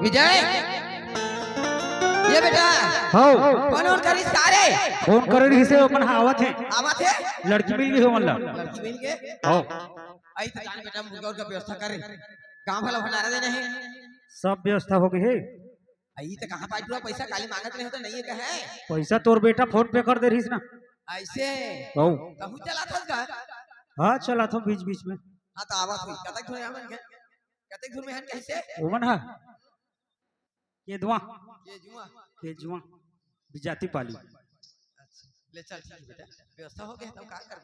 विजय ये बेटा हो फोन ऑन करी सारे फोन करे रही से अपन आवत है आवत है लड़की मिल गई हो मन ला लड़की मिल के हो आई तो जान बेटा मुर्गा का व्यवस्था करे गांव वाला भंडारा देना है सब व्यवस्था हो गई है आई तो कहां पाई पूरा पैसा काली मांगत रहे तो नहीं है कहे पैसा तोर बेटा फोन पे कर दे रही ना ऐसे हो कहू चला था का हाँ चला था बीच बीच में हां तो आवत हुई कतक धुरे हमन के कतक धुर में हन कैसे ओमन हा ये दुआ ये जुआ के जुआ बिजाती पाली अच्छा ले चल ठीक बेटा व्यवस्था हो गई तो का कर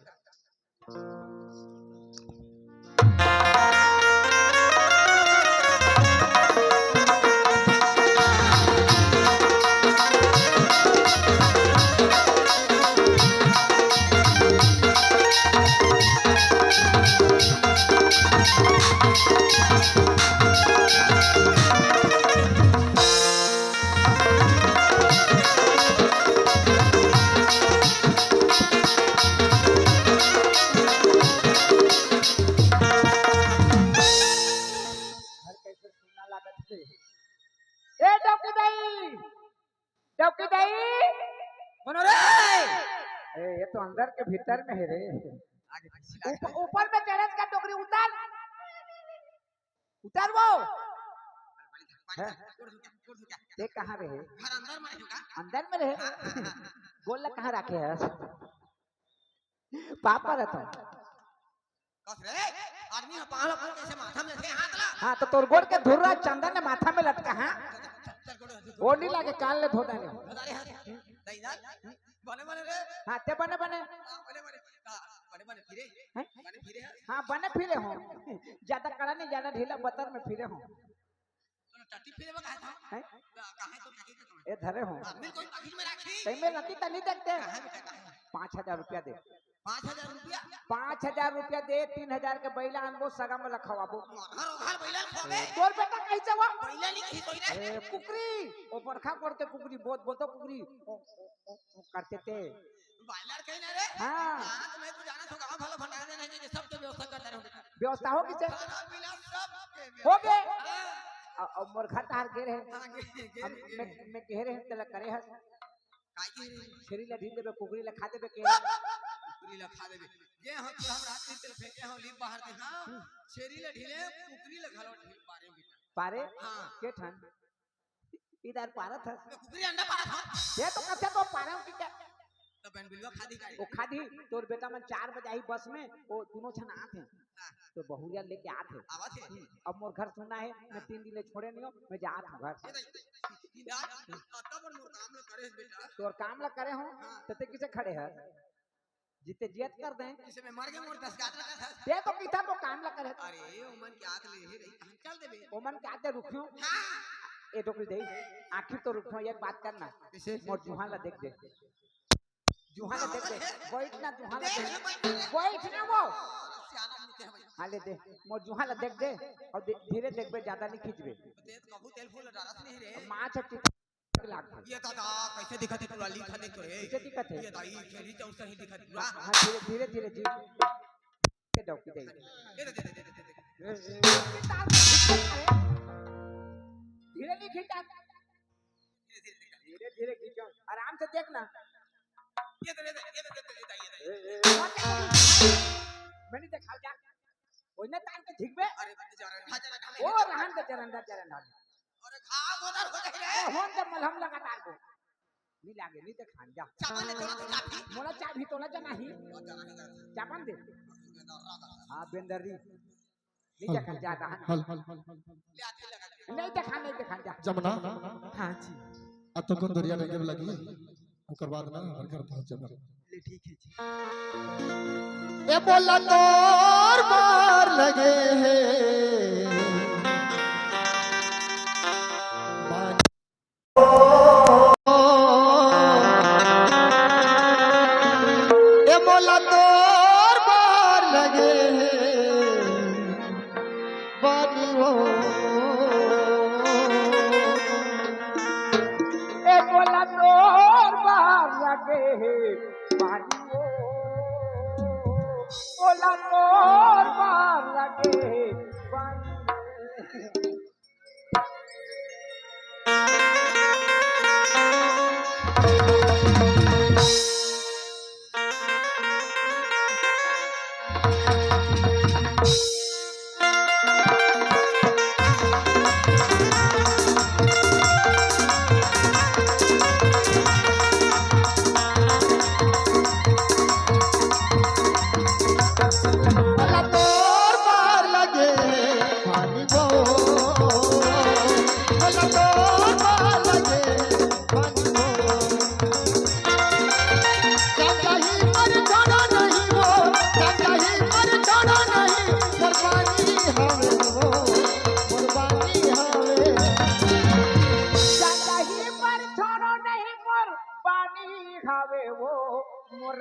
बनो रे ये तो अंदर के भीतर में है रे। ऊपर में चढ़त का टोकरी उतार उतार वो ये कहाँ रहे अंदर में रहे गोल कहाँ रखे है पापा रहता आदमी पहाड़ पर कैसे माथा में लटके हाथ ला हाँ तो तोर गोड़ के धुर रहा चंदन ने माथा में लटका हाँ वो नहीं लागे कान ले धोता नहीं बने बने रे हाँ ते बने बने बने बने बने बने फिरे बने फिरे हाँ बने फिरे हो ज्यादा कड़ा नहीं ज्यादा ढीला बतर में फिरे हो तो टट्टी फिरे में कहा था कहां तो टट्टी का ये धरे हो आदमी कोई पाकिट में रखी कहीं में रखी तो नहीं देखते 5,000 रुपया दे 5,000 रुपया 5,000 रुपया दे 3,000 के बैला अनबो सगा में रखवाबो घर बैला खोबे तोर बेटा कैसे हुआ बैला नहीं खी कोई रे ए कुकरी ओ बरखा करते कुकरी बहुत बोलतो कुकरी करते थे बैलर कहीं ना रे हां तो मैं तो जाना तो गांव वाला भंडारा देना है कि सब के व्यवस्था करता रहो व्यवस्था हो किसे खाना पीना सब हो गए और मुर्गा तार गिर है मैं कह रहे हैं तला करे है काई छेरी ला ढील देबे कुकरी ला खा देबे के कुकरी ला खा देबे जे हम तो हम रात तेल फेंके हो ली बाहर दे हां छेरी ला ढीले कुकरी ला घलो ढील पारे बेटा पारे हां के ठन इधर पारा था कुकरी अंडा पारा था ये तो कथे तो पारा की क्या तो बहन बिलवा खादी का वो खादी तोर बेटा मन 4 बजे आई बस में वो दोनों छन आते तो बहुरिया लेके आते आवत है अब मोर घर सुनना है मैं 3 दिन ले छोड़े नहीं हो मैं जात हूं घर तोर काम ला करे हो तते किसे खड़े है जिते जियत कर दें किसे में मर गए मोर 10 गात लगा था ते तो किता तो काम ला करे अरे ओमन के आत ले हे रही चल देबे ओमन के आते रुकियो ए टोकरी दे आखिर तो रुकियो एक बात करना मोर जुहान ला देख दे जुहान ला देख दे बैठना जुहान ला बैठना वो हाँ ले दे मोर जुहान ला देख दे और धीरे देखबे ज्यादा नहीं खींचबे कहू तेल फूल डालत नहीं रे मां छटी ये दादा कैसे दिखत है पूरा लिखा देख रे कैसे दिखत है ये दाई खेली तो उससे ही दिखत पूरा हां धीरे धीरे धीरे जी के डॉक्टर दे दे धीरे नहीं खींचा धीरे धीरे खींचो आराम से देखना ये दे मैंने देखा क्या ओने तान के ठीक बे अरे ओ रहन दे चरंदा अरे घाव उधर हो गए रे होन दे मलहम लगा तार को नहीं लागे नहीं तो खान जा चापा ले थोड़ा तो चापी मोला चाबी तो ना जना ही चापन दे हां बेंदरी नहीं देखा जा रहा हल ले आते लगा नहीं देखा जा जमना हां जी अब तो कौन दरिया लगे लगी ओकर बाद ना हर घर पहुंच जाना ले ठीक है जी ए बोला तोर मार लगे हैं ए बोला तोर मार लगे हैं बानी हो ए बोला तोर बाहर लगे पानी बोला तोर बाहर लगे पानी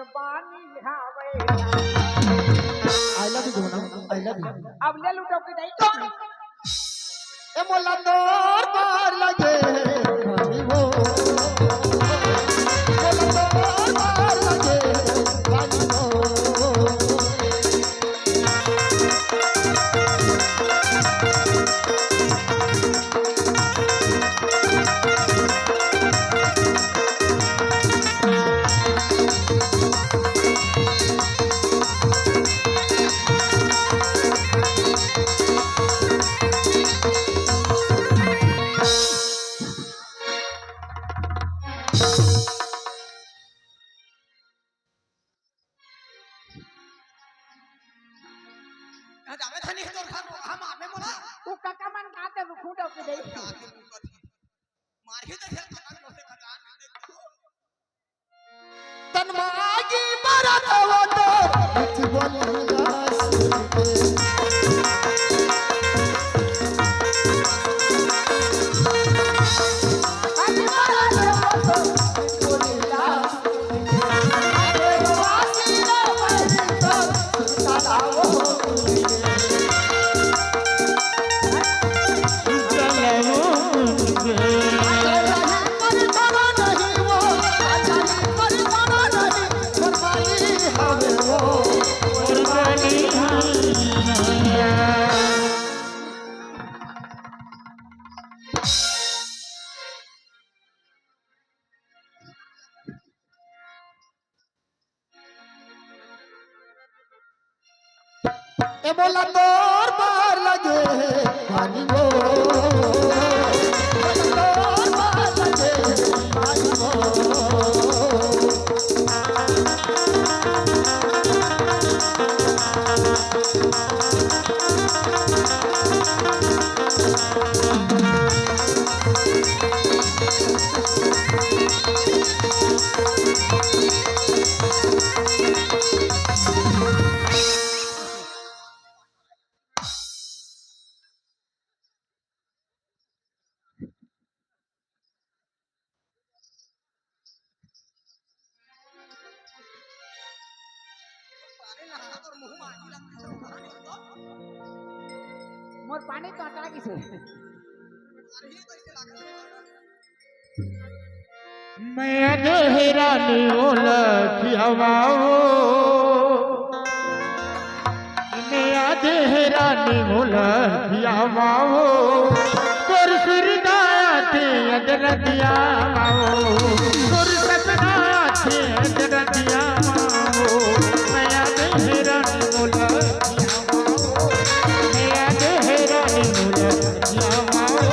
कुर्बानी हवे आई लव यू ना आई लव यू अब ले लू टोकरी दे तो ए मोला तोर बार लगे भानी वो मोला तोर बार लगे भानी वो जावे थनी तोर घर हम आमे मोला तू काका मन काते रुखू टोकरी दे मार ही दे खतन मोसे खजान तन मागी बरत हो तो कुछ बोलूंगा ए बोला तोर बार लगे भानी वो बोला तोर बार लगे भानी वो अरे लहा तोर मुंह माटी लगते तो कहानी तो मोर पानी तो हटा किसे अरे ये कैसे लागत मैं अधेरानी ओलखियावाओ मैं अधेरानी ओलखियावाओ तोर सुरदाया थे अदरदियाओ तोर सपना थे अदरदियाओ मैं अधेरानी ओलखियावाओ मैं अधेरानी ओलखियावाओ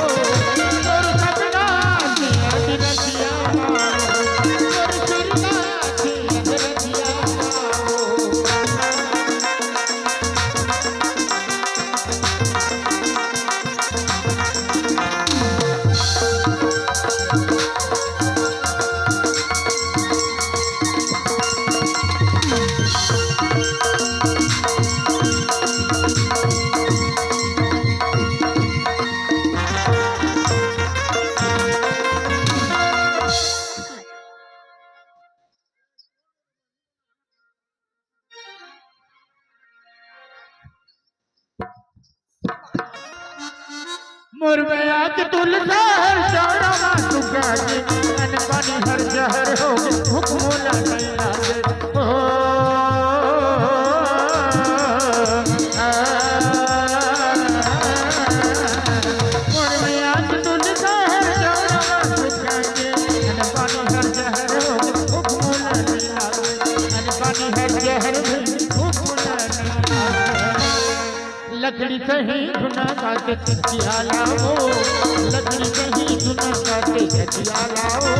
तोर सपना थे अदरदियाओ मुरबया के तुलसा हर शाना सुखा के अन पानी हर जहर हो हुक्म ला नहीं लागे ओ मुरबया के तुलसा हर शाना सुखा के अन पानी हर जहर हो हुक्म ला नहीं लागे अन पानी हर जहर हो हुक्म ला नहीं लागे लकड़ी कहीं धुना काटे कचिया लाओ लकड़ी कहीं धुना काटे कचिया लाओ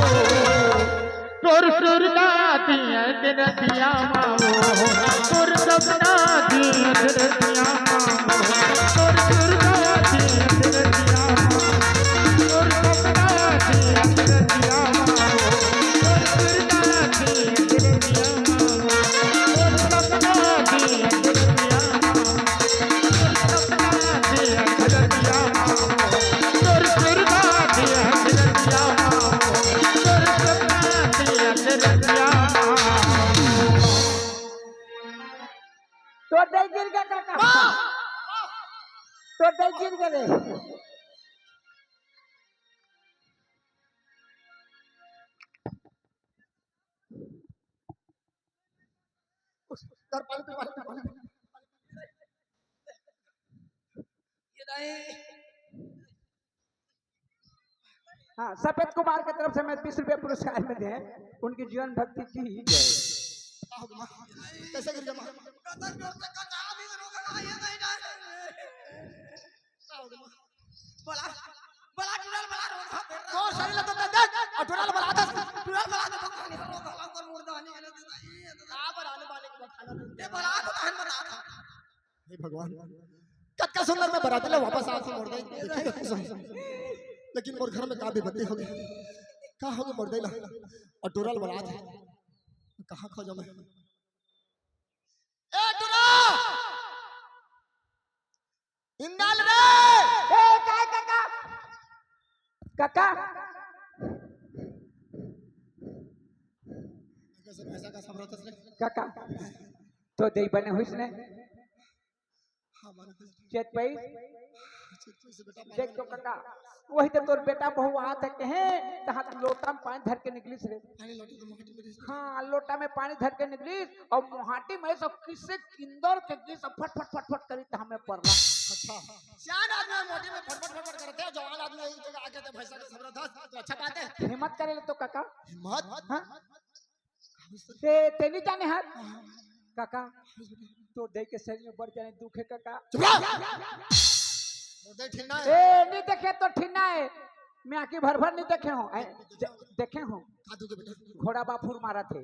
तोर सुरदा दिया दरदिया माओ तोर सपना दिया दरदिया माओ तोर सुरदा दिया दरदिया माओ तोर सपना दिया दरदिया माओ तोर सुरदा दिया दरदिया माओ तोर सपना दिया दरदिया माओ तो तो दे गिर गया काका तो दे गिर गए सर पानी पी, पानी पी, पानी पी। ये नहीं हाँ सफेद कुमार की तरफ से मैं 20 रुपये पुरस्कार में दे उनकी जीवन भक्ति की जय। क्या हो गया माँ? कैसे गिर गया माँ? कतन जोर से कचा भी रोकना ये नहीं डाले क्या हो गया माँ? बड़ा बड़ा टुरल बड़ा रोक हा फिर तो शरीर लगा तो देख और टुरल बना था। टुरल बड़ा तो खाने रोक हा कर मुर्दा नहीं आने देता ये कहाँ पर आने वाले को खाना दे। ये बड़ा तो तहन बता था हे भगवान कत का सुंदर में बराती ले वापस आके मोड़ गई। लेकिन मोर घर में का विपत्ति हो गई। का हो गया मोड़ देला और टुरल बना था। कहाँ खोजो मैं? ए टुरा इंदाल रे ए काका काका कैसे पैसा का समरत है? काका तो दे बने हुई इसने हमारे चेत पे से बेटा देख तो काका वही तो तोर बेटा बहु आत है कहे तहां लोटा में पानी धर के निकली से पानी लौटी तो मोहटी में हाँ लोटा में पानी धर के निकली और मुहाटी में सब किससे किंदर के गिर सब फट फट फट फट करी तो हमें पड़ला। अच्छा सियान आदमी मोटी में फटफट फटफट करते हैं। जवान आदमी एक जगह आके तो भैंसा का समरत है तो अच्छा बात है। हिम्मत करे ले तो काका हिम्मत हाँ से तेनी जाने हाथ काका तो दे के शरीर में बढ़ जाने दुखे काका चुप रह मुर्दे ठिलना है। ए नहीं देखे तो ठिना है मैं आके भर भर नहीं देखे हूँ देखे हूँ का दूगे बेटा घोड़ा बाफुर मारा थे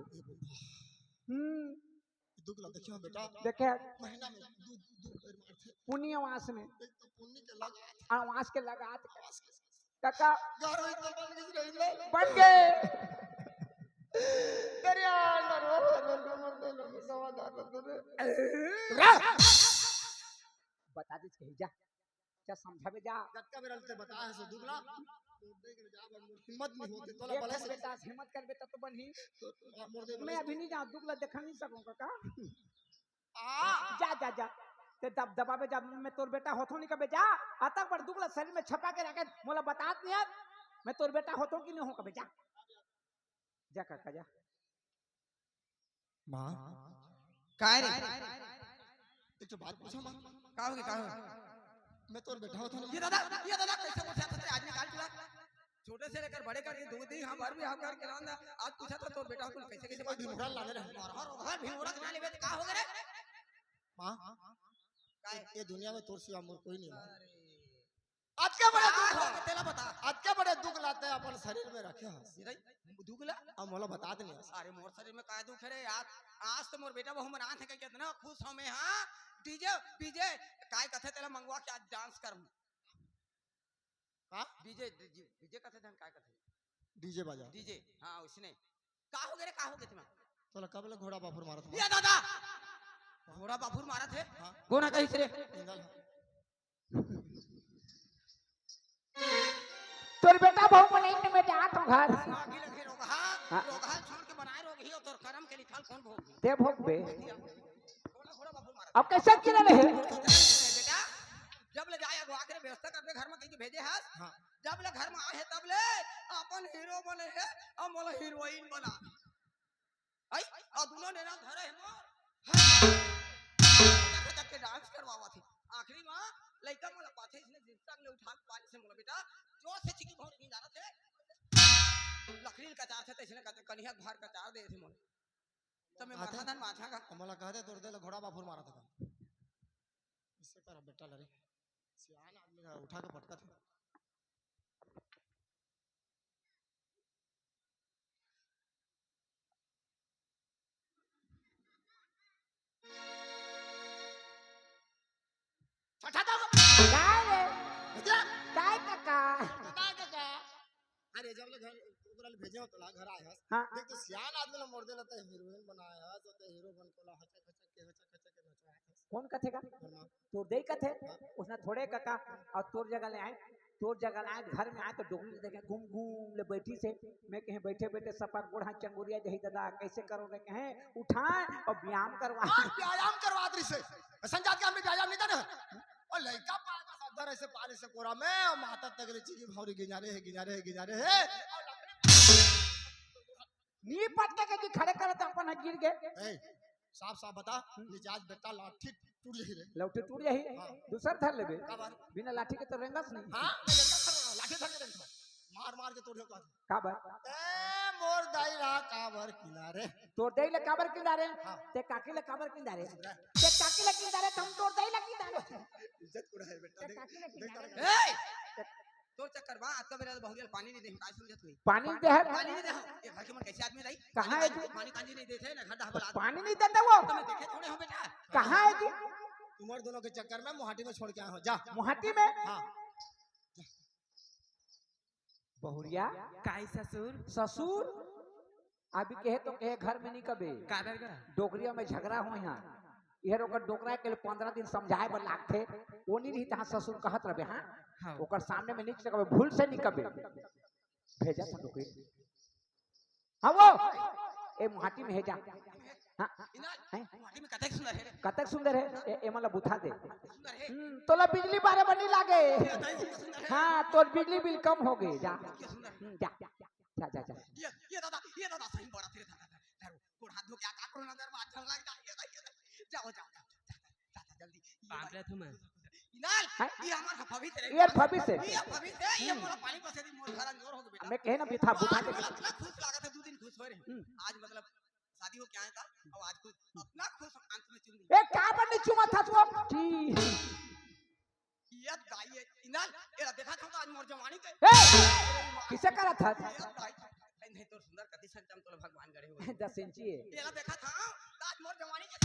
दुख ला देखियो बेटा देखे महीना में दू दू बेर मारते पुण्य वास में एक तो पुण्य के लगा आवास के लगा काका घर में तो बन गई रही ले बन गए तेरे अंदर वो मरते लोग समाधान करे। बता दे कहीं जा क्या समझावे जा झटका मेरा से बता है सो दुगला तो देख ले जा हिम्मत नहीं होती तोला एक भले से बेटा हिम्मत कर बेटा तो बनी तो मुर्दे मैं अभी नहीं जाऊँ दुगला देखा नहीं सकूँ काका आ जा जा जा ते दब दबावे जा मैं तोर बेटा होतो नहीं कबे जा आता पर दुगला शरीर में छपा के रखे मोला बतात नहीं यार मैं तोर बेटा होतो कि नहीं हो कबे जा जा काका जा मां काय रे एक तो बात पूछो मां का होगे मैं तोर बैठा होता ये दादा कैसे पूछा था आज निकाल चुका छोटे से लेकर बड़े कर दूध दी हम भर भी हम कर के लांदा आज पूछा था तो बेटा को कैसे कैसे बात भिमोरा लाने रहे हर भिमोरा ना लेबे का हो गए मां ये दुनिया में तोर सिवा मोर कोई नहीं है। आज के बड़े दुख हो तेला बता आज के बड़े दुख लाते हैं अपन शरीर में रखे हैं दुगला अब मोला बता दे नहीं अरे मोर शरीर में काय दुख है रे यार आज तो मोर बेटा बहु मना थे कितना खुश हो मैं हां डीजे डीजे काय कथे तेला मंगवा के आज डांस कर हां डीजे डीजे कथे धन काय कथे डीजे बजा डीजे हां उसने का हो गए तुम्हारा तोला कब ले घोड़ा बाफुर मारा था ये दादा घोड़ा बाफुर मारा थे हां कोना कहि रे इंदल तोर बेटा बहु बनाई ने मैं जात हूं घर आगे लगे रोगा छोड़ के बनाए रोग ही और तोर कर्म के लिखल कौन भोग दे भोग बे घोड़ा बाफुर मारा अब कैसे किने रहे बेटा जब ले जाए अगवा के व्यवस्था करके घर में कहीं भेजे है हां जब ले घर में आए तब ले अपन हीरो बने है और मोला हीरोइन बना आई और दोनों ने ना धरे है मोर तक के डांस करवावा थी आखिरी में लइका मोला पाथे इसने जिंदा ले उठा के पानी से मोला बेटा जोर से चिकी भौर नहीं जाना थे लकड़ी का चार थे इसने कन्या घर का चार दे थे मोला तो मैं माथा धन माथा का मोला कहते तोर दे घोड़ा बाफुर मारा था इससे कर बेटा लरे सियान आदमी का उठा के पटका था छठा दो काय रे काय काका अरे जब ले घर ओकरा ले भेजे हो तोला घर आए हस हां देख तो सियान आदमी ले मोड़ देला त हीरोइन बनाया है तो हीरो बन कोला हचा खचा के नचवाया कौन कथे का तोर दे कथे उसने थोड़े काका और तोर जगह ले आए तोर जगह आए घर में आए तो डोगरी देखे घूम घूम ले बैठी से मैं कहीं बैठे बैठे सपा गोड़ हाथ चंगुरिया जही दादा कैसे करोगे कहे उठाए और व्यायाम करवा व्यायाम करवा दे से संजात के हमने व्यायाम नहीं था ना और लड़का पाल का सादर ऐसे पाले से कोरा में और माता तक रे चीज भौरी गिनारे है नी पट्टे के जी खड़े करे तो अपन गिर गए साफ साफ बता निजाज बेटा लाठी टूट जाही रे लौटे टूट जाही दूसर धर लेबे काबर बिना लाठी के तो रेंगस नहीं हां मैं लड़का खड़ा लाठी धर के देखो मार के तोड़ दे काबर ए मोर दाई रहा काबर किनारे तोड़ दे ले काबर किनारे ते काकी ले काबर किनारे ते काकी ले किनारे तुम तोड़ दे ले किनारे इज्जत कुड़ा है बेटा देख ए तो चक्कर बा आज का मेरा बहुरियल पानी नहीं दे काय समझत हुई पानी दे है पानी नहीं दे ये घर के मन कैसे आदमी रही कहां है जी पानी कांजी नहीं देते ना घड़ा बला पानी नहीं देता वो तुम्हें देखे थोड़े हो बेटा कहां है जी तुम्हारे दोनों के चक्कर में मुहाटी में छोड़ के आए हो जा मुहाटी में हां बहुरिया काय ससुर ससुर अभी कहे तो कहे घर में नहीं कबे कादर का डोगरिया में झगड़ा हो यहाँ इहर ओकर डोकरा के 15 दिन समझाए बर लागथे वो नहीं रही तहां ससुर कहत रहे हां ओकर सामने में नहीं कबे भूल से नहीं कबे भेजा था डोकरी हां वो ए मुहाटी में भेजा हां माटी में कतक सुंदर है ए मला बुथा दे सुंदर है तोला बिजली बारे बनी लागे हां तोर बिजली बिल कम हो गई जा जा जा जा ये दादा सही बड़ा तेरे दादा कोड़ हाथ धो के आ काकरो नजर में अच्छा लग जाओ जल्दी पागल तुम इनाल ये हमार भविष्य ये भविष्य ये मोला पानी पसे दी मोर घरा जोर हो गए बेटा मैं कहे ना बिथा बुथा के इतना खुश लागत है 2 दिन खुश हो रहे आज मतलब शादी हो क्या है था और आज खुश अपना खुश अंत में चुन दी ए का बनी चुमा था तू ठीक ये दाई इनाल एरा देखा था आज मोर जवानी के किसे करा था नहीं तो सुंदर कति संचम तो भगवान गड़े हुए 10 इंची है एरा देखा था आज मोर जवानी के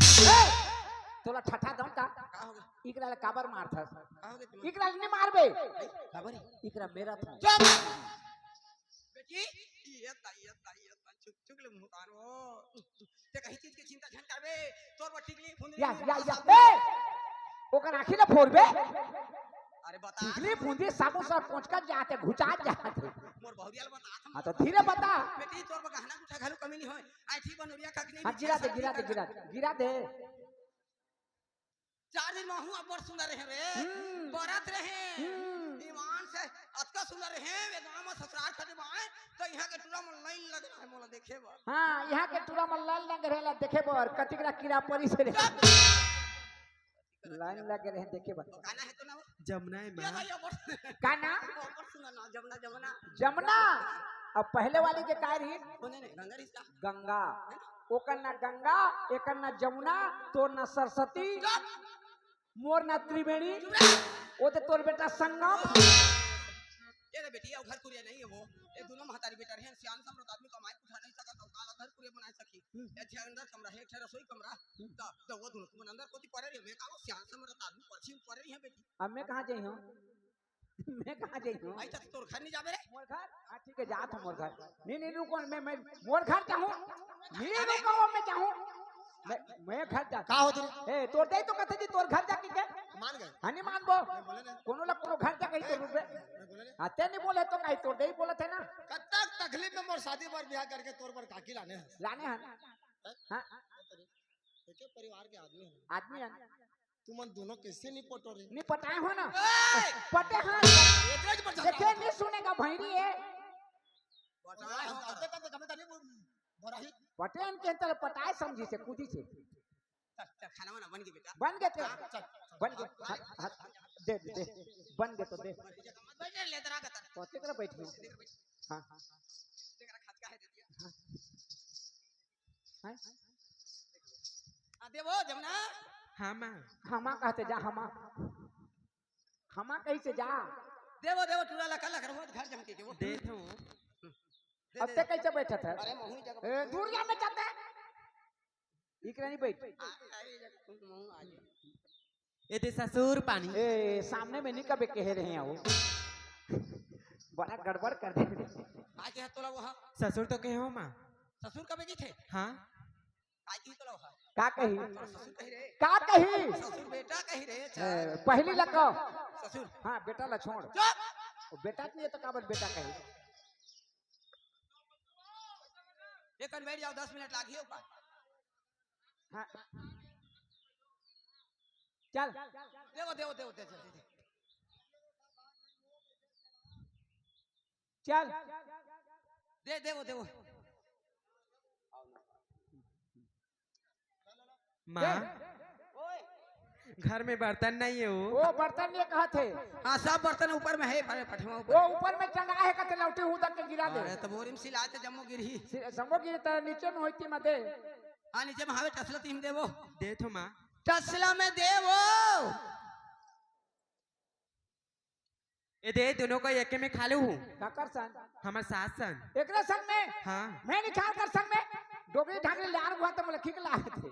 तोला ठठा दम ता का हो गए इकरा काबर मार था का हो गए इकरा नहीं मारबे काबर इकरा मेरा था चुप बेटी ये चुप चुप ले मुंह तारो ते कहीं चीज के चिंता झन करबे तोर बा टिकली फुंदी या ए ओकर आखी ना फोड़बे अरे बता टिकली फुंदी साबु सर पहुंच कर जाते घुचा जाते मोर बहुरियल बता हां तो धीरे बता बेटी तोर बा गहना गुठा घालू कमी नहीं होय आई ठीक बनोरिया का नहीं हां गिरा दे 4 दिन में हूं अब बड़ सुंदर रहे रे बरात रहे ईमान से अतका सुंदर रहे वे गांव में ससुराल खड़े बाए तो यहां के टूरा में लाइन लग रहा है मोला देखे बा हां यहां के टूरा में लाइन लग रहेला देखे बर कतिकरा कीड़ा परी से लाइन लगे रहे देखे बर गाना है तो ना जमुना है मां का ना बड़ सुंदर ना जमुना जमुना अब पहले वाली के काय रही कोने ने गंगा रिश्ता गंगा ओकर ना गंगा एकर ना जमुना तोर ना सरस्वती मोर ना त्रिवेणी ओ ते तोर बेटा संगम ये रे बेटी घर कुरिया नहीं है वो ये दोनों महतारी बेटा रहे सियान समृद्ध आदमी कमाई उठा नहीं सका तो काला घर कुरिया बना सकी ये अंदर कमरा है एक रसोई कमरा तो वो दोनों अंदर कोती पड़े रे मैं कहा सियान समृद्ध आदमी पछी पड़े रही है बेटी अब मैं कहां जाई हूं मैं कहां जाई हूं आई तक तोर घर नहीं जाबे रे मोर घर हां ठीक है जात हूं मोर घर नहीं रुको मैं मोर घर चाहूं नहीं रुको मैं चाहूं मैं घर जा का हो तेरे ए तोर दे तो कथे जी तोर घर जाके के मान गए हनी मानबो बोले ना कोनो ला कोनो घर जा कहीं तो रुपए बोले ना आते नहीं बोले तो कहीं तोर दे बोले थे ना कब तक तकलीफ में मोर शादी पर ब्याह करके तोर पर काकी लाने हैं लाने हैं हां के परिवार के आदमी हैं आदमी है तुम दोनों कैसे नहीं पटो रे नहीं पटाए हो ना पटे हां एवरेज पर देखे नहीं सुनेगा भैरी है बताए हो आते तक कभी तनी बराही पटेन के अंतर पटाए समझी से कूदी से खाना वाना बन गया बेटा बन गए बन गए दे बन गए तो दे बैठ ले तरा का पते कर बैठ हां तेरा खत का है दे दिया हां आ देवो जमुना हां मां हमा कहते जा हमा कहीं से जा देवो टूरा लखा लख रहो घर जम के वो दे दो अब तक कैसे बैठा था अरे महू जगह दूर जा में जाता है इकरा नहीं बैठ महू आ जा ए दे ससुर पानी ए सामने में नहीं कबे कह रहे हैं वो बड़ा गड़बड़ कर दे आज के तोला वो ससुर तो कहे हो मां ससुर कबे की थे हां आज की तोला वो का कही ससुर कही रे का कही ससुर बेटा कही रे पहली लगा ससुर हाँ बेटा ला छोड़ चुप वो बेटा नहीं है तो काबर बेटा कहे ये कन बैठ जाओ 10 मिनट लागिए ऊपर हाँ चल देवो देवो देवो दे चल दे देवो देवो माँ घर में बर्तन नहीं है वो बर्तन ये कहा थे हाँ सब बर्तन ऊपर में है पठवा वो ऊपर ऊपर में टंगा है कहते लौटे हूं तक के गिरा दे अरे तो बोरी में सिलाते जम्मू गिरी समो गिरे तो नीचे में होती मत दे हाँ नीचे में हावे टसला तीन देवो दे तो माँ टसला में देवो ये दे दोनों को एक में खा लू काकर सन हमारे सास सन एकरे संग में हाँ मैं नहीं खा कर संग में डोगरी ढाकरे लार हुआ तो मुझे खिक ला थे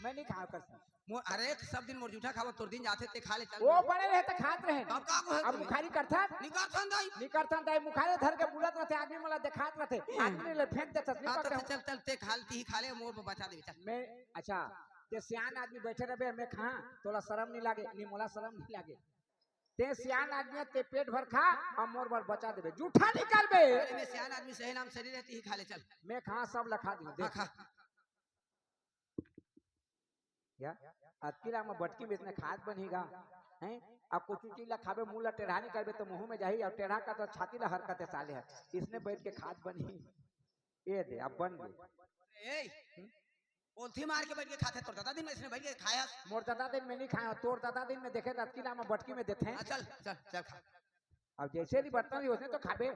मैं नहीं खा कर संग अरे सब दिन मोर जूठा खावा तोर दिन जाते ते खा ले चल वो बड़े रहे तो खात रहे अब का को है अब मुखारी करता निकाल दाई निकलता दाई मुखारे धर के बुलत रहते आदमी मला दिखात रहते आदमी ले फेंक देता हाँ तो निकल चल चल ते खालती ही खा ले मोर पर बचा दे चल मैं अच्छा ते सियान आदमी बैठे रहे मैं खा तोला शर्म नहीं लागे नहीं मोला शर्म नहीं लागे ते सियान आदमी ते पेट भर खा और मोर भर बचा देबे जूठा निकाल बे अरे मैं सियान आदमी सही नाम शरीर रहती ही खा ले चल मैं खा सब लखा दी हाँ देख खा क्या अकेला में बटकी में इतने खाद बनेगा हैं अब कुछ चीज ला खाबे मुंह ला टेढ़ा नहीं करबे तो मुंह में जाही और टेढ़ा का तो छाती ला हरकते साले है इसने बैठ के खाद बनी ये दे अब बन गई ए ओथी मार के बैठ के खाते तोर दादा दिन में इसने बैठ के खाया मोर दादा दिन में नहीं खाया तोर दादा दिन में देखे तो अकेला में बटकी में देते हैं हाँ चल चल चल खा अब जैसे भी बर्तन उसने तो खाबे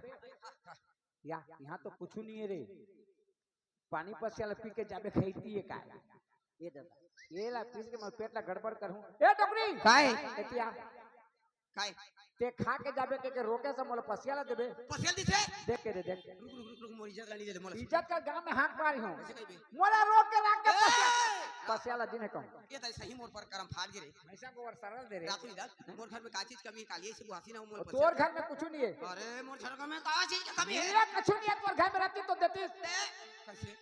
या यहाँ तो कुछ नहीं है रे पानी पसिया पी के जाबे खरीदती है का ये दादा ये ला पीस के मैं पेट ला गड़बड़ करूं ए टोकरी काय एतिया काय ते खा के जाबे के रोके से मोला पसिया ला देबे पसेल दिसे देख के देख रुक रुक रुक रुक मोर इज्जत लानी दे मोला इज्जत का गांव में हाथ पारी हूं ऐसे कहिबे मोला रोक के रख के ए! पसिया ला दिने कहूं ये तो सही मोर पर करम फाड़ गिरे ऐसा को और सरल दे रे रातू इधर मोर घर में का चीज कमी है काली से बुहासी ना मोर तोर घर में कुछ नहीं है अरे मोर घर में का चीज की कमी है मेरा कुछ नहीं है तोर घर में रहती तो देती कैसे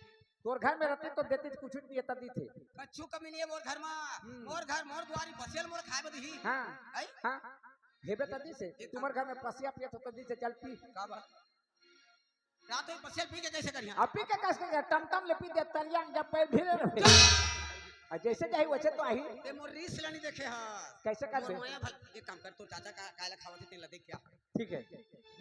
तोर घर में रहती तो देती कुछ नहीं है तब दी थे कछु कमी नहीं है मोर घर में मोर घर मोर द्वारी पसेल मोर खाए बदी हां आई हां हेबे तब दी से तुम्हारे घर में पसिया पिए तो दी से चल पी का बा रात में पसेल पी के कैसे करिया अब पी के कैसे टमटम ले पी दे तरिया जब पैर भिड़े रहे और जैसे चाहे वैसे तो आई ते मोर रीस लानी देखे हां कैसे कर दे मोया भल एक काम कर तो चाचा का काला खावत तेल देख क्या ठीक है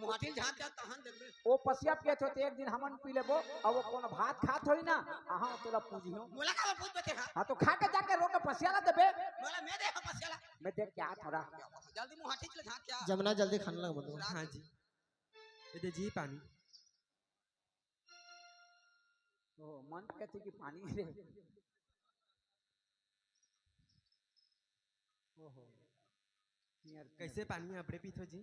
मुहातिल झांक जा तहन देख वो पसिया पिए तो एक दिन हमन पी लेबो और वो कोनो भात खात होई ना अहां तोला पूजियो मोला का पूछ बचे हां हां तो खा के जाके रोके पसिया ला देबे मोला मैं दे पसेला मैं देख क्या थोड़ा जल्दी मुहातिल झांक क्या जमुना जल्दी खाने लगा बंदो हाँ जी ये दे जी पानी ओ मन कहती कि पानी रे ओहो कैसे पानी अपने पीथो जी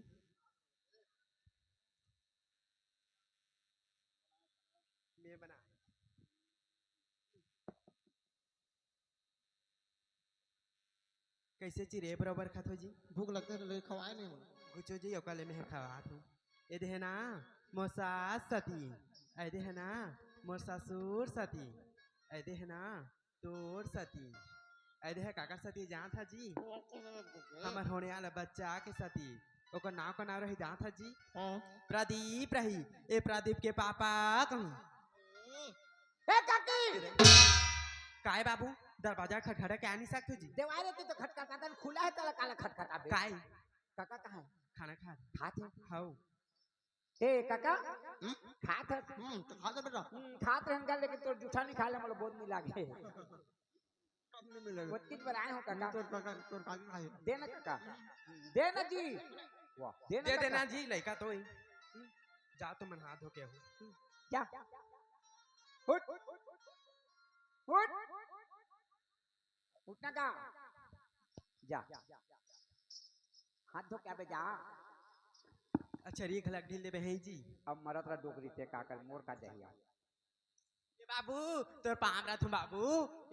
मैं बना कैसे चिरे बराबर खाथो जी भूख लगते ले खवाए नहीं मुझे गुचो जी ओकाले में खवा तू ये दे ना मोर सास सती ऐ दे ना मोर ससुर सती ऐ दे ना तोर सती ऐ दे काका सती जहाँ था जी हमार होने वाला बच्चा के सती ओकर नाव का नाम रही जहाँ था जी प्रदीप रही ए प्रदीप के पापा कहूँ ए काकी काय बाबू दरवाजा खटखटा क्या नहीं सकते जी देवारे रहती तो खटखटाता खुला है तला काला खटखटा बे काय काका कहां है खाना खा खात है हाउ ए काका खात है तो खा दे बेटा खात रहेंगे लेकिन तो जूठा नहीं खा ले मतलब बहुत नहीं लागे कब नहीं मिलेगा बहुत कित पर आए हो काका तोर काकी खाए देना काका देना जी वाह दे देना देना जी लड़का तो ही जा तो मन हाथ धो के हो क्या उठ उठ उठना का जा हाथ धो क्या बे जा अच्छा री खलक ढील दे हैं जी अब मरत रहा डोगरी ते काकर मोर का जहिया ए बाबू तोर पामरा थू बाबू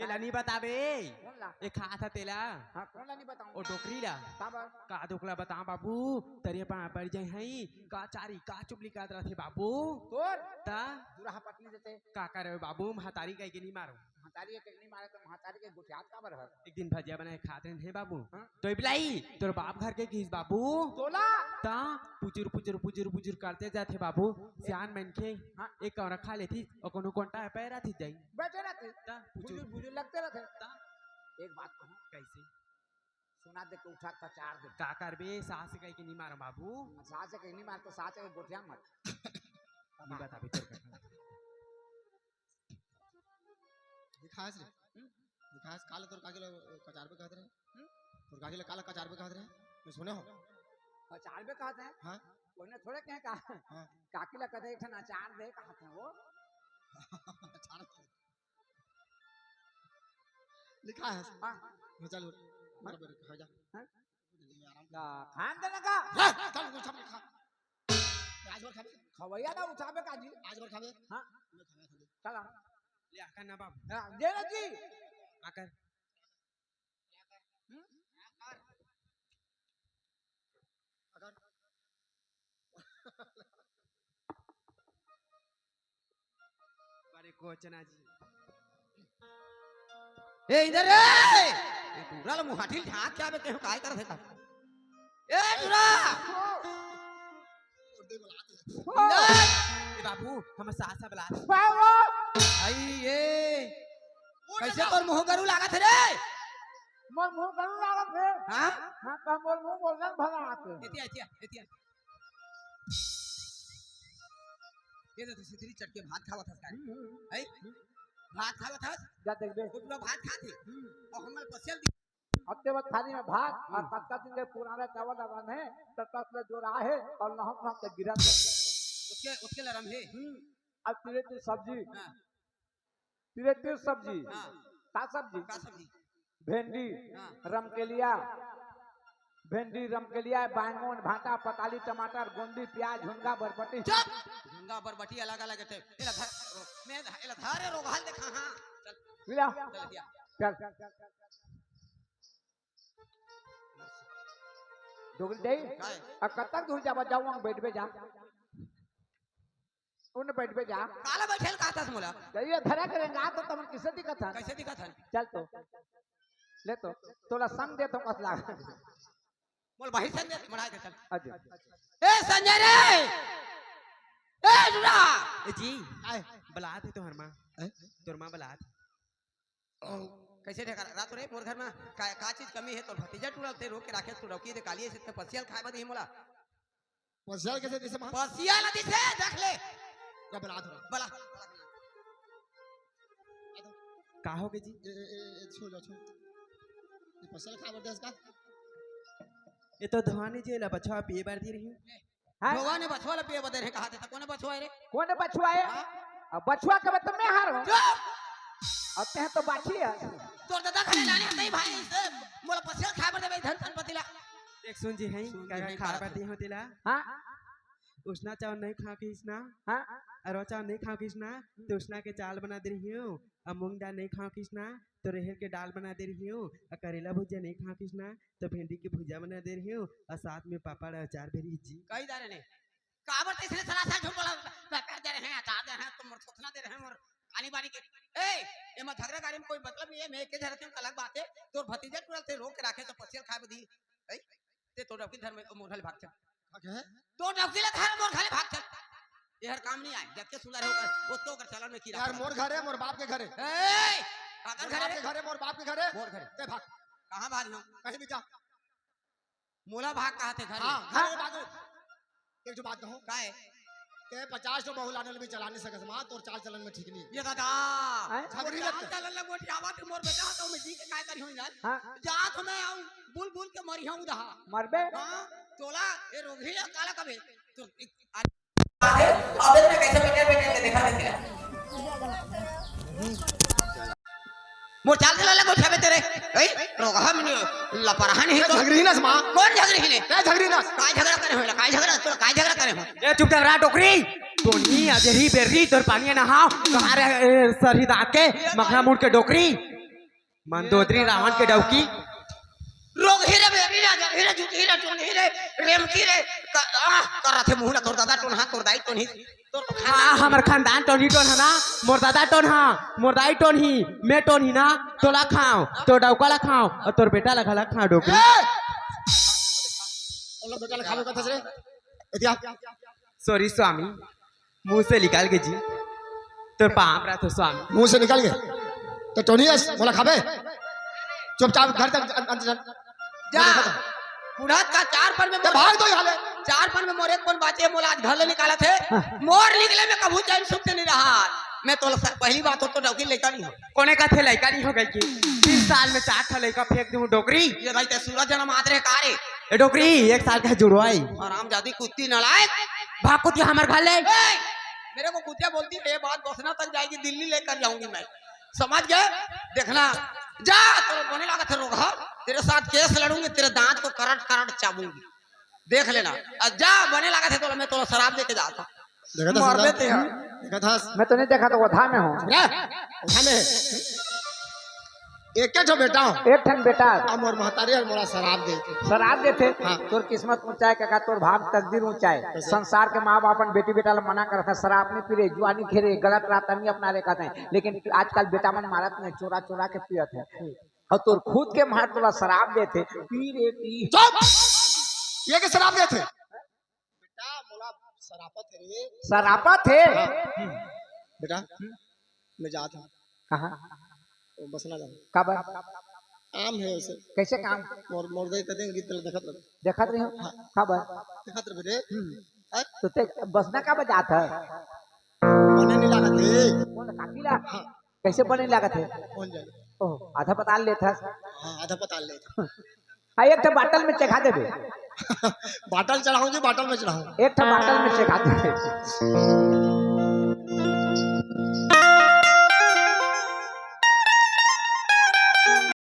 एला नहीं बताबे कौन ला ए खा था तेला हां कौन ला नहीं बताऊं ओ डोकरी ला बाबा का दोकला बता बाबू तरिया पा पड़ जाई हई का चारी का चुपली का रथे बाबू तोर ता दुराहा पत्नी देते का करे बाबू महतारी का के नहीं मारो महतारी के नहीं मारे तो महतारी के गुठियात का बर है एक दिन भजिया बनाए खाते हैं बाबू तो बिलाई तोर बाप घर के किस बाबू तोला ता पुजुर पुजुर पुजुर पुजुर करते जाते बाबू सियान मन के एक और खा लेती और कोनो कोंटा पैरा थी जाई बैठे रहते ता बुजुर्ग पुजुर बुजुर्ग लगते रहते ता एक बात कहूँ कैसे सुना दे के उठा का चार दे का करबे सास कह के नहीं मार बाबू सास से कहीं नहीं मार तो सास से गोठिया मत नहीं बता भीतर का दिखास रे दिखास काले तोर कागे कचार पे कहत रहे तोर कागे काला कचार पे कहत रहे मैं सुने हो और चार पे कहते हैं हां कोई थोड़े कहे कहा हां काकी ला कहते एक अचार दे कहते हैं वो अचार लिखा है हाँ चल बराबर खा जा हाँ? आराम ना खान देने का चल कुछ सब खा आज भर खाबे खवैया ना उठावे काजी आज भर खाबे हाँ मैं खाया खाली चला ले आकर ना बाबू हाँ, दे ना जी आकर बारे कोचना जी ए इधर रे ए पूरा ला मुहाठी झांक क्या बे केहू काय करत है का ए दूरा ए बाबू हम सास बला बाबू आई ये कैसे तोर मुंह करू लागत है रे मोर मुंह कर रहा है हां हाँ तो मोर मुंह बोलने भला आते एतिया ये तो सिद्धरी चटके भात खावत हस है भात खावत हस जा देख दे तू लोग भात खाती और हमर पसल हफ्ते बाद थाली में भात और कच्चा दिन के पुराने चावल बने तब में जो रहा है और नहक नहक के गिरा उसके लरम है अब तिरेती सब्जी हां तिरेती सब्जी हां का सब्जी का सब्जी भिंडी हाँ। रमकेलिया भिंडी रमकेलिया बैंगन भाटा पताली टमाटर गोंदी प्याज झुनगा बरबटी चुप झुंगा बरबटी अलग अलग है एला धर मैं एला धारे रोगाल देखा हां चल मिला चल दिया चल डोगरी दे काय अब कब तक दूर जा जाऊँ बैठ पे जा उन बैठ पे जा काला बैठल कहता था मोला ये धरा करेंगे आ तो तुम किसे दिक्कत है कैसे दिखा था चल तो ले तो थोड़ा संग दे तो कसला बोल भाई संजय मराय दे चल अच्छा ए संजय रे ए दूरा ए जी आए बलात है तोहर मां तोर मां बलात कैसे देखा रात रे मोर घर में का चीज कमी है तो भतीजा टूरा ते रोक के राखे तू रोकी दे काली से पसियल खाए बदी मोला पसियाल कैसे दिसे मां पसियल दिसे देख ले क्या बना थोड़ा बला का हो के जी ए छो जा छो ये पसियाल खा बरदे इसका ये तो धवानी जी ला बछवा पिए बार दी रही भगवान ने बछवा पिए बदे रे कहा था कौन बछवा है रे कौन बछुआ है अब बछुआ के मतलब मैं हार हूं अब ते तो बाछी है तोर दादा खाने लाने नहीं भाई से मोला पसियल खाए बदे भाई धन धन पतिला देख सुन जी है का खा बाती होतिला हां उसना चावल नहीं खा के इसना हां अरवा चावल नहीं खाओ किसना तो उसना के चाल बना दे रही हूँ और मूंग दाल नहीं खाओ किसना तो रहेर के दाल बना दे रही हूँ और करेला भुजिया नहीं खाओ किसना तो भिंडी की भुजिया बना दे रही हूँ और साथ में पापड़ और अचार भेरी जी कई दारे ने काबर ते इसने सरासर झूठ बोला कर दे रहे हैं अचार दे रहे हैं तुम थोथना दे रहे हैं और आनी बानी के ए ये मत झगड़ा गाड़ी में कोई मतलब नहीं है मैं के झगड़े में अलग बात है तोर भतीजा तुरंत रोक के रखे तो पसियल खाए बदी ए ते तो डबकी धर में मोरखल भाग चल क्या है तो डबकी ले धर मोरखल भाग चल ये हर काम नहीं आए जब के सुंदर है उसको कर चलन में कीड़ा यार मोर घर है मोर बाप के घर है ए काकर मोर घर बाप के घर है मोर बाप के घर है मोर घर ते भाग कहां भाग हम कहीं भी जा मोला भाग कहां थे घर हां घर में भागो एक जो बात कहूं का है के 50 तो बहु लाने भी चला नहीं सकत मां तोर चाल चलन में ठीक नहीं ये दादा झगड़ी चाल लगता चलन लग मोटी आवाज मोर बेटा तो मैं जी के काय करी हो जान हां जात मैं आऊं बुल बुल के मरी हूं दहा मरबे हां तोला ये रोगी काला कबे तो अब इसने कैसे बैठे के देखा देते मोर चाल चलन लग मोटी आवे तेरे ए रोगा हम लपरहा नहीं तो झगड़ी ना मां कौन झगड़ी है ए झगड़ी ना काय झगड़ा करे होला काय झगड़ा तो काय झगड़ा करे हो ए चुपचाप रहा टोकरी तोनी अजरी बेरी तोर पानी नहाओ कहां रे सरही दाग के मखना मुड़ के डोकरी मंदोदरी रावण के डौकी रोग हीरे बेबी राजा हीरे जुट हीरे टोन हीरे रेमकी रे कर रहे मुंह ना तोर दादा टोन हां तोर दाई टोन ही तोर हाँ हमर खानदान टोन ही टोन है ना मोर दादा टोन हाँ मोर दाई टोन ही मैं टोन ही ना तोला खाओ तो डौका ला खाओ और तोर बेटा ला खाओ डोकरी बोलो बेटा खावे कथा से इतिया सॉरी स्वामी मुंह से निकाल के जी तो पाप रहा तो स्वामी मुंह से निकल गए तो टोनियस बोला खावे चुपचाप घर तक अंदर जा बुढ़त का 4 पर में तो भाग दो यहाँ ले 4 पर में मोर एक कौन बाचे मोला आज घर ले निकाला थे मोर निकले में कभू चैन सुख से नहीं रहा मैं तो पहली बात हो तो डौकी लेकर नहीं हो कोने का थे लड़का नहीं हो गई की 3 साल में 4 ठा लड़का फेंक दूं डोकरी ये भाई ते सूरज जन्म आदरे कारे ए डोकरी 1 साल का जुड़वाई आराम जादी कुत्ती नलायक भाग कुतिया हमार घर ले मेरे को कुत्तिया बोलती है ये बात बसना तक जाएगी दिल्ली लेकर जाऊंगी मैं समझ गए देखना जा तो बने लगा थे रोग तेरे साथ केस लड़ूंगी तेरे दांत को करट करट चाबूंगी देख लेना जा बने लगा थे तो मैं तो शराब देके जाता देखा था मार देते हैं देखा था मैं तो नहीं देखा तो वधा में हूँ हमें एक क्या बेटा हूँ एक ठन बेटा हम और महतारी और मोरा शराब दे के शराब देते हाँ। तोर किस्मत ऊंचाई का तोर भाग तकदीर ऊंचाई संसार के माँ बाप बेटी बेटा ला मना करता शराब नहीं पी रहे जुआनी खेरे गलत रात नहीं अपना रे कहते हैं लेकिन आजकल बेटा मन मारत में चोरा चोरा के पियत है और तोर खुद के मार तोरा शराब देते पी रे पी चुप ये के शराब देते बेटा मोला शराबत है रे शराबत है बेटा मैं जाता हूँ कहाँ बसना जा कब आम है उसे कैसे काम मोर दे कर देंगे तेरे देखत रह देखत रही हो कब देखत रह बेटे तो ते बसना का बजात है बने नहीं लागत है कौन काफी ला कैसे बने लागत है कौन जाने ओह आधा पता लेता हाँ आधा पता ले हाँ एक ठो बाटल में चखा देबे बाटल चढ़ाऊंगी बाटल में चढ़ाऊं एक ठो बाटल में चखा देबे